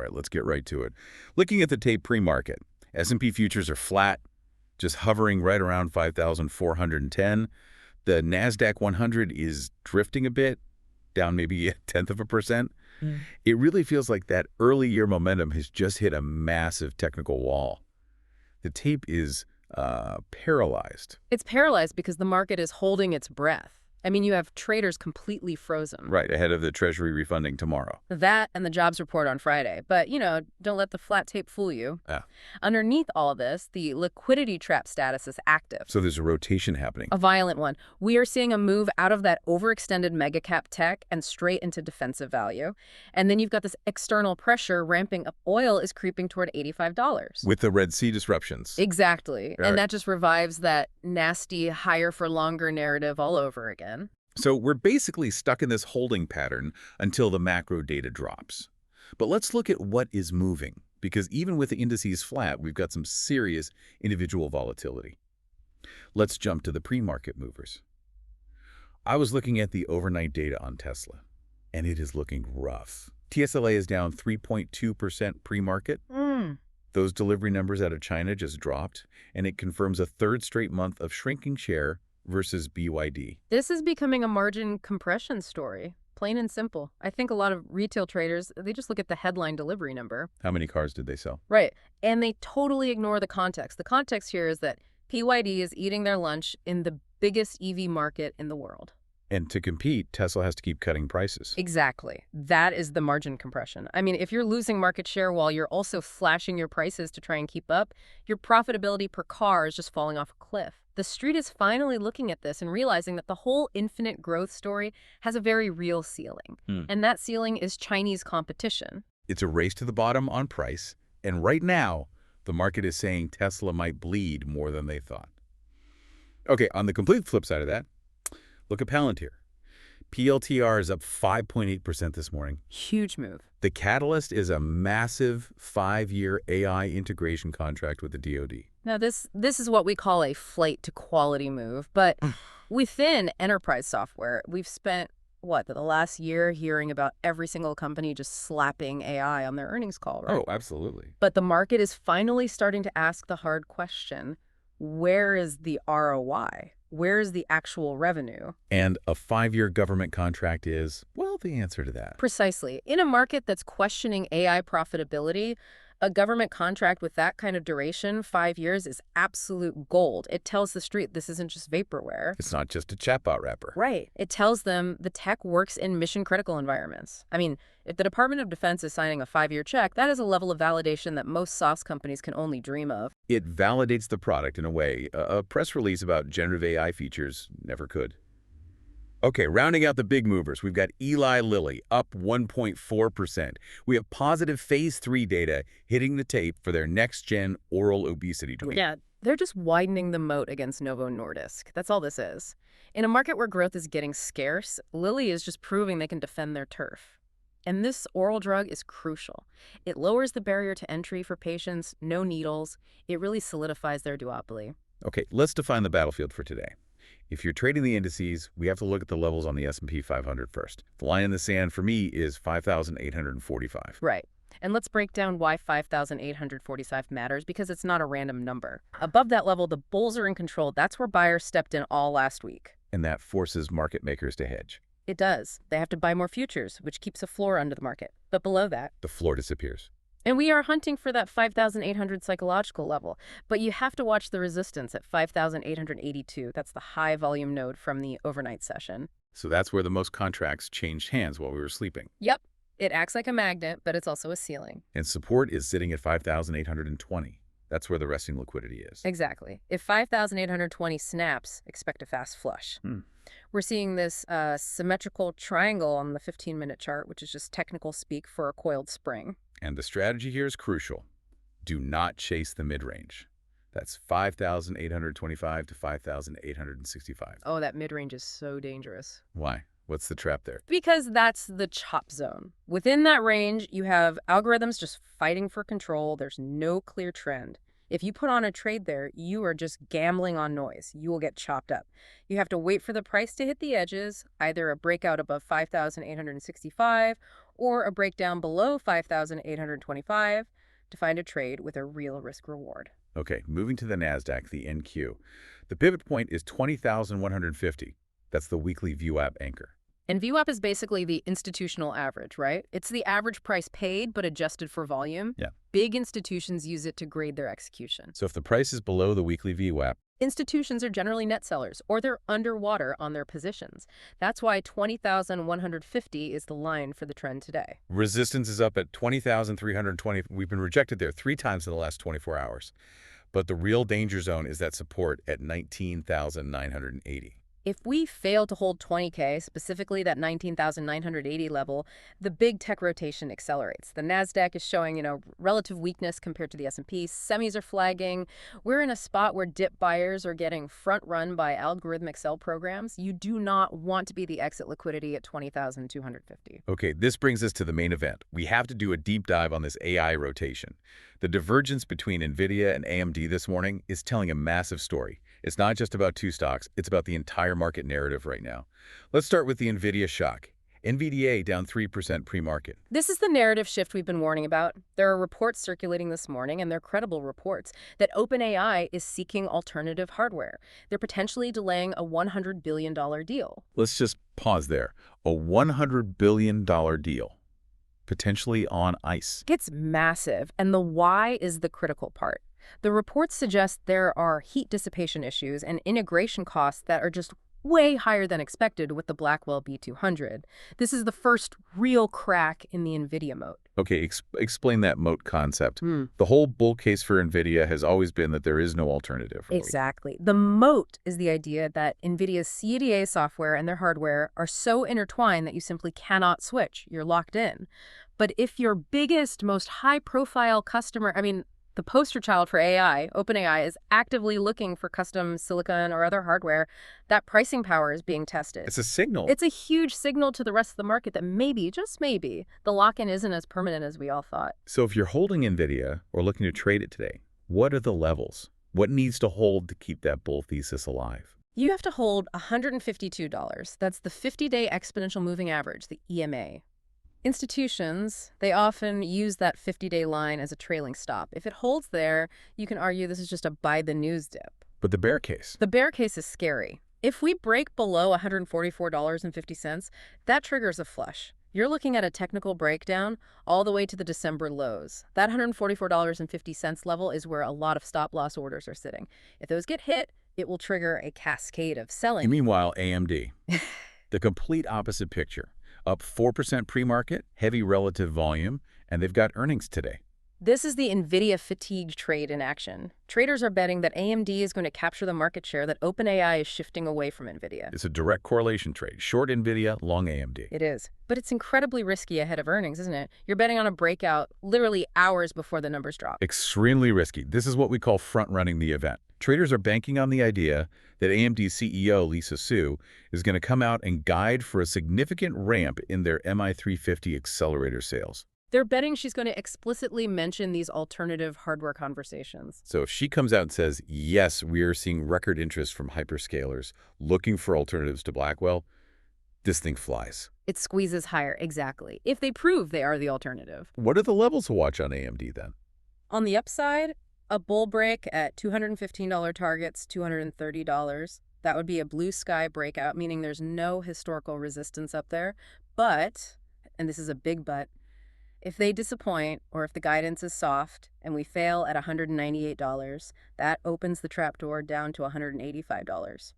right, let's get right to it. Looking at the tape pre-market, S&P futures are flat, just hovering right around 5,410. The Nasdaq 100 is drifting a bit, down maybe 0.1%. It really feels like that early year momentum has just hit a massive technical wall. The tape is paralyzed. It's paralyzed because the market is holding its breath. I mean, you have traders completely frozen. Right, ahead of the Treasury refunding tomorrow. That and the jobs report on Friday. But, don't let the flat tape fool you. Yeah. Underneath all of this, the liquidity trap status is active. So there's a rotation happening. A violent one. We are seeing a move out of that overextended mega cap tech and straight into defensive value. And then you've got this external pressure ramping up. Oil is creeping toward $85. With the Red Sea disruptions. Exactly. Right. And that just revives that nasty higher for longer narrative all over again. So we're basically stuck in this holding pattern until the macro data drops. But let's look at what is moving, because even with the indices flat, we've got some serious individual volatility. Let's jump to the pre-market movers. I was looking at the overnight data on Tesla, and it is looking rough. TSLA is down 3.2% pre-market. Those delivery numbers out of China just dropped, and it confirms a third straight month of shrinking share versus BYD. This is becoming a margin compression story, plain and simple. I think a lot of retail traders, they just look at the headline delivery number. How many cars did they sell? Right. And they totally ignore the context. The context here is that BYD is eating their lunch in the biggest EV market in the world. And to compete, Tesla has to keep cutting prices. Exactly. That is the margin compression. I mean, if you're losing market share while you're also slashing your prices to try and keep up, your profitability per car is just falling off a cliff. The street is finally looking at this and realizing that the whole infinite growth story has a very real ceiling. And that ceiling is Chinese competition. It's a race to the bottom on price. And right now, the market is saying Tesla might bleed more than they thought. Okay, on the complete flip side of that, look at Palantir. PLTR is up 5.8% this morning. Huge move. The catalyst is a massive 5-year AI integration contract with the DoD. Now, this is what we call a flight to quality move. But within enterprise software, we've spent, the last year hearing about every single company just slapping AI on their earnings call, right? Oh, absolutely. But the market is finally starting to ask the hard question, where is the ROI? Where is the actual revenue? And a 5-year government contract is, well, the answer to that. Precisely. In a market that's questioning AI profitability, a government contract with that kind of duration, 5 years, is absolute gold. It tells the street this isn't just vaporware. It's not just a chatbot wrapper. Right. It tells them the tech works in mission-critical environments. I mean, if the Department of Defense is signing a 5-year check, that is a level of validation that most SaaS companies can only dream of. It validates the product in a way a press release about generative AI features never could. Okay, rounding out the big movers, we've got Eli Lilly up 1.4%. We have positive phase 3 data hitting the tape for their next-gen oral obesity drug. Yeah, they're just widening the moat against Novo Nordisk. That's all this is. In a market where growth is getting scarce, Lilly is just proving they can defend their turf. And this oral drug is crucial. It lowers the barrier to entry for patients, no needles. It really solidifies their duopoly. Okay, let's define the battlefield for today. If you're trading the indices, we have to look at the levels on the S&P 500 first. The line in the sand for me is 5,845. Right. And let's break down why 5,845 matters, because it's not a random number. Above that level, the bulls are in control. That's where buyers stepped in all last week. And that forces market makers to hedge. It does. They have to buy more futures, which keeps a floor under the market. But below that, The floor disappears. and we are hunting for that 5,800 psychological level. But you have to watch the resistance at 5,882. That's the high volume node from the overnight session. So that's where the most contracts changed hands while we were sleeping. Yep. It acts like a magnet, but it's also a ceiling. And support is sitting at 5,820. That's where the resting liquidity is. Exactly. If 5,820 snaps, expect a fast flush. We're seeing this symmetrical triangle on the 15-minute chart, which is just technical speak for a coiled spring. And the strategy here is crucial. Do not chase the mid-range. That's 5,825 to 5,865. Oh, that mid-range is so dangerous. Why? What's the trap there? Because that's the chop zone. Within that range, you have algorithms just fighting for control. There's no clear trend. If you put on a trade there, you are just gambling on noise. You will get chopped up. You have to wait for the price to hit the edges, either a breakout above 5,865 or a breakdown below 5,825 to find a trade with a real risk-reward. Okay, moving to the Nasdaq, the NQ. The pivot point is 20,150. That's the weekly VWAP anchor. And VWAP is basically the institutional average, right? It's the average price paid but adjusted for volume. Yeah. Big institutions use it to grade their execution. So if the price is below the weekly VWAP, Institutions are generally net sellers, or they're underwater on their positions. That's why 20,150 is the line for the trend today. resistance is up at 20,320. We've been rejected there 3 times in the last 24 hours. But the real danger zone is that support at 19,980. If we fail to hold 20K, specifically that 19,980 level, the big tech rotation accelerates. The Nasdaq is showing, relative weakness compared to the S&P. Semis are flagging. We're in a spot where dip buyers are getting front-run by algorithmic sell programs. You do not want to be the exit liquidity at 20,250. Okay, this brings us to the main event. We have to do a deep dive on this AI rotation. The divergence between Nvidia and AMD this morning is telling a massive story. It's not just about 2 stocks, it's about the entire market narrative right now. Let's start with the Nvidia shock. NVDA down 3% pre-market. This is the narrative shift we've been warning about. There are reports circulating this morning, and they're credible reports, that OpenAI is seeking alternative hardware. They're potentially delaying a $100 billion deal. Let's just pause there. A $100 billion deal, potentially on ice. It's massive, and the why is the critical part. The reports suggest there are heat dissipation issues and integration costs that are just way higher than expected with the Blackwell B200. This is the first real crack in the Nvidia moat. Okay, explain that moat concept. The whole bull case for Nvidia has always been that there is no alternative. Really. Exactly. The moat is the idea that Nvidia's CADA software and their hardware are so intertwined that you simply cannot switch. You're locked in. But if your biggest, most high-profile customer, the poster child for AI, OpenAI, is actively looking for custom silicon or other hardware, that pricing power is being tested. It's a signal. It's a huge signal to the rest of the market that maybe, just maybe, the lock-in isn't as permanent as we all thought. So if you're holding Nvidia or looking to trade it today, what are the levels? What needs to hold to keep that bull thesis alive? You have to hold $152. That's the 50-day exponential moving average, the EMA. Institutions, they often use that 50-day line as a trailing stop. If it holds there, you can argue this is just a buy-the-news dip. But the bear case? The bear case is scary. If we break below $144.50, that triggers a flush. You're looking at a technical breakdown all the way to the December lows. That $144.50 level is where a lot of stop-loss orders are sitting. If those get hit, it will trigger a cascade of selling. Meanwhile, AMD, the complete opposite picture. Up 4% pre-market, heavy relative volume, and they've got earnings today. This is the Nvidia fatigue trade in action. Traders are betting that AMD is going to capture the market share that OpenAI is shifting away from Nvidia. It's a direct correlation trade. Short Nvidia, long AMD. It is. But it's incredibly risky ahead of earnings, isn't it? You're betting on a breakout literally hours before the numbers drop. Extremely risky. This is what we call front-running the event. Traders are banking on the idea that AMD CEO Lisa Su is going to come out and guide for a significant ramp in their MI350 accelerator sales. They're betting she's going to explicitly mention these alternative hardware conversations. So if she comes out and says, yes, we are seeing record interest from hyperscalers looking for alternatives to Blackwell, this thing flies. It squeezes higher, exactly, if they prove they are the alternative. What are the levels to watch on AMD then? On the upside, a bull break at $215 targets, $230. That would be a blue sky breakout, meaning there's no historical resistance up there. But, and this is a big but, if they disappoint or if the guidance is soft and we fail at $198, that opens the trapdoor down to $185.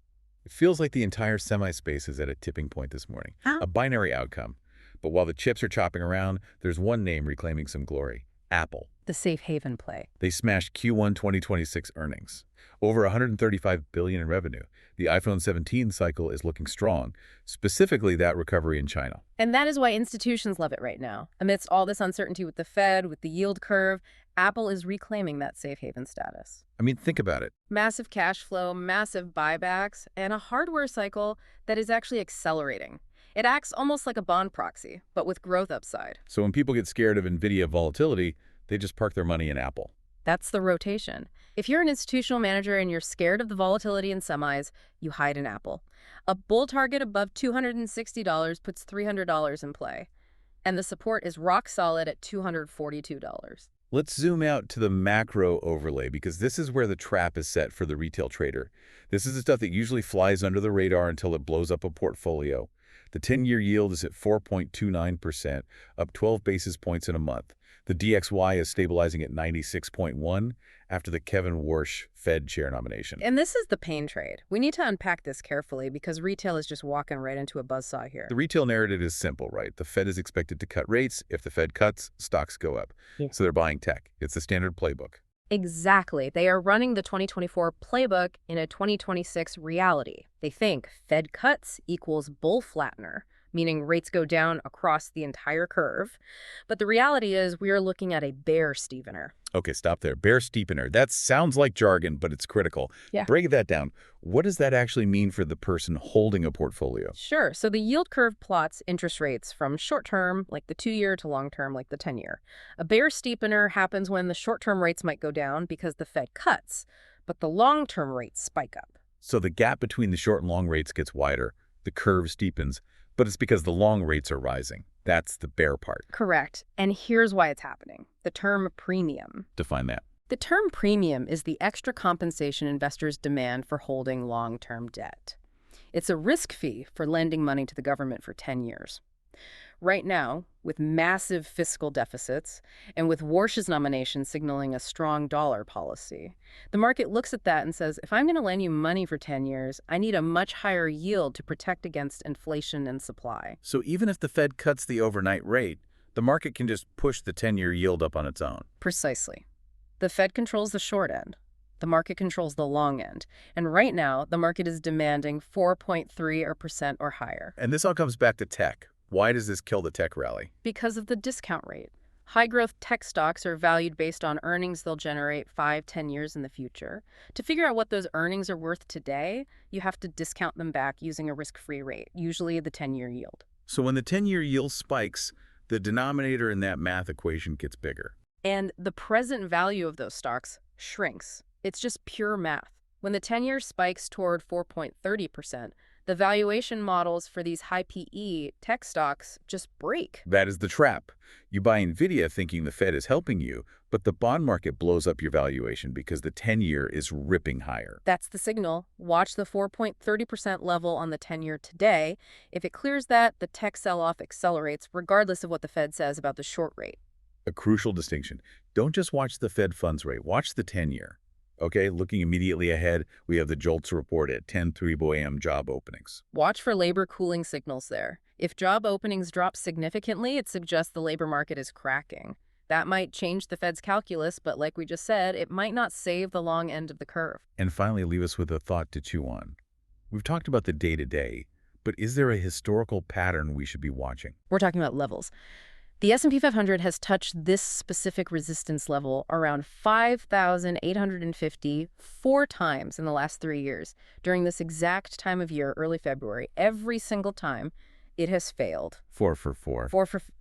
It feels like the entire semi-space is at a tipping point this morning. A binary outcome. But while the chips are chopping around, there's one name reclaiming some glory. Apple. The safe haven play. They smashed Q1 2026 earnings. Over $135 billion in revenue. The iPhone 17 cycle is looking strong, specifically that recovery in China. And that is why institutions love it right now. Amidst all this uncertainty with the Fed, with the yield curve, Apple is reclaiming that safe haven status. Think about it. Massive cash flow, massive buybacks, and a hardware cycle that is actually accelerating. It acts almost like a bond proxy, but with growth upside. So when people get scared of Nvidia volatility, they just park their money in Apple. That's the rotation. If you're an institutional manager and you're scared of the volatility in semis, you hide in Apple. A bull target above $260 puts $300 in play. And the support is rock solid at $242. Let's zoom out to the macro overlay because this is where the trap is set for the retail trader. This is the stuff that usually flies under the radar until it blows up a portfolio. The 10-year yield is at 4.29%, up 12 basis points in a month. The DXY is stabilizing at 96.1 after the Kevin Warsh Fed chair nomination. And this is the pain trade. We need to unpack this carefully because retail is just walking right into a buzzsaw here. The retail narrative is simple, right? The Fed is expected to cut rates. If the Fed cuts, stocks go up. Yeah. So they're buying tech. It's the standard playbook. Exactly. They are running the 2024 playbook in a 2026 reality. They think Fed cuts equals bull flattener, meaning rates go down across the entire curve. But the reality is we are looking at a bear steepener. Okay, stop there. Bear steepener. That sounds like jargon, but it's critical. Yeah. Break that down. What does that actually mean for the person holding a portfolio? Sure. So the yield curve plots interest rates from short-term, like the 2-year, to long-term, like the 10-year. A bear steepener happens when the short-term rates might go down because the Fed cuts, but the long-term rates spike up. So the gap between the short and long rates gets wider. The curve steepens, but it's because the long rates are rising. That's the bear part. Correct. And here's why it's happening. The term premium. Define that. The term premium is the extra compensation investors demand for holding long-term debt. It's a risk fee for lending money to the government for 10 years. Right now, with massive fiscal deficits and with Warsh's nomination signaling a strong dollar policy, the market looks at that and says, if I'm going to lend you money for 10 years, I need a much higher yield to protect against inflation and supply. So even if the Fed cuts the overnight rate, the market can just push the 10-year yield up on its own. Precisely. The Fed controls the short end. The market controls the long end. And right now, the market is demanding 4.3% or higher. And this all comes back to tech. Why does this kill the tech rally? Because of the discount rate. High-growth tech stocks are valued based on earnings they'll generate 5-10 years in the future. To figure out what those earnings are worth today, you have to discount them back using a risk-free rate, usually the 10-year yield. So when the 10-year yield spikes, the denominator in that math equation gets bigger. And the present value of those stocks shrinks. It's just pure math. When the 10-year spikes toward 4.30%, the valuation models for these high PE tech stocks just break. That is the trap. You buy Nvidia thinking the Fed is helping you, but the bond market blows up your valuation because the 10-year is ripping higher. That's the signal. Watch the 4.30% level on the 10-year today. If it clears that, the tech sell-off accelerates regardless of what the Fed says about the short rate. A crucial distinction. Don't just watch the Fed funds rate. Watch the 10-year. Okay, looking immediately ahead, we have the JOLTS report at 10:03 a.m. job openings. Watch for labor cooling signals there. If job openings drop significantly, it suggests the labor market is cracking. That might change the Fed's calculus, but like we just said, it might not save the long end of the curve. And finally, leave us with a thought to chew on. We've talked about the day-to-day, but is there a historical pattern we should be watching? We're talking about levels. The S&P 500 has touched this specific resistance level around 5,850 4 times in the last 3 years. During this exact time of year, early February, every single time, it has failed. 4 for 4.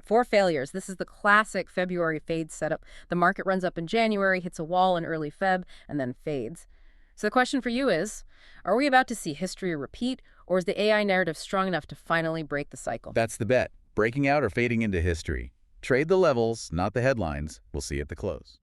Four failures. This is the classic February fade setup. The market runs up in January, hits a wall in early Feb, and then fades. So the question for you is, are we about to see history repeat, or is the AI narrative strong enough to finally break the cycle? That's the bet. Breaking out or fading into history. Trade the levels, not the headlines. We'll see you at the close.